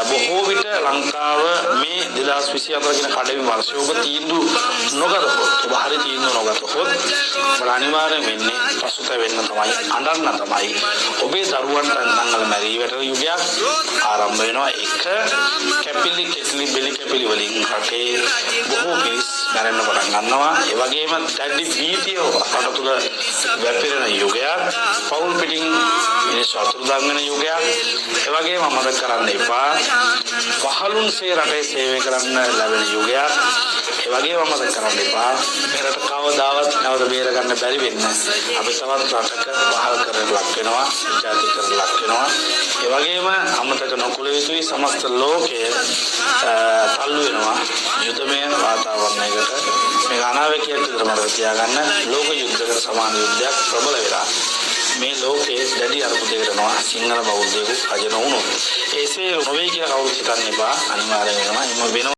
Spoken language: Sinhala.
බොහෝ විට ලංකාව මේ 2024 කියන කඩවි වර්ෂය ඔබ තීන්දුව නොගතහොත් ඔබ හරි තීන්දුව නොගතහොත් ඔබ අනිවාර්යෙන් වෙන්නේ පසුතැවෙන්න තමයි අඬන්න තමයි ඔබේ දරුවන්ට අන්තංගල මැරී වැටෙන යුගයක් ආරම්භ වෙනවා එක කැපිලි කෙටලි බෙලි කැපිලි වලින් රටේ බොහෝ මිනිස් මැරෙන්න පටන් ගන්නවා ඒ වගේම දැඩි භීතිය රට තුළ වැපිරෙන යුගයක් පෞල් පිටින් මිනිස් අතුරුදන් වෙන යුගයක් ඒ වගේම අමතක කරන්න එපා වහලුන්සේ රටේ සේවය කරන්න ලැබෙන යුගයක් ඒ වගේම අමතක කරන්න එපා මේ රට කවදාවත් නැවත බේර ගන්න බැරි වෙන්න අපි තවත් රටක වහල් කරන්න ලක් වෙනවා ජාතිකරණ ලක් වෙනවා ඒ වගේම අමතක නොකළ යුතුයි සමස්ත ලෝකය තල්ලු වෙනවා යුද්ධමය වාතාවරණයකට මේ අනාවැකියක් විතර මතක තියාගන්න ලෝක යුද්ධයකට සමාන යුද්ධයක් ප්‍රබල වෙලා මේ ලෝකයේ දැඩි අර්බුදයකට යනවා සිංහල බෞද්ධයෙකු රජ නොවුණොත් එසේ නොවේ කියලා කවුරුත් හිතන්න එපා අනිවාර්යයෙන්ම වෙනවා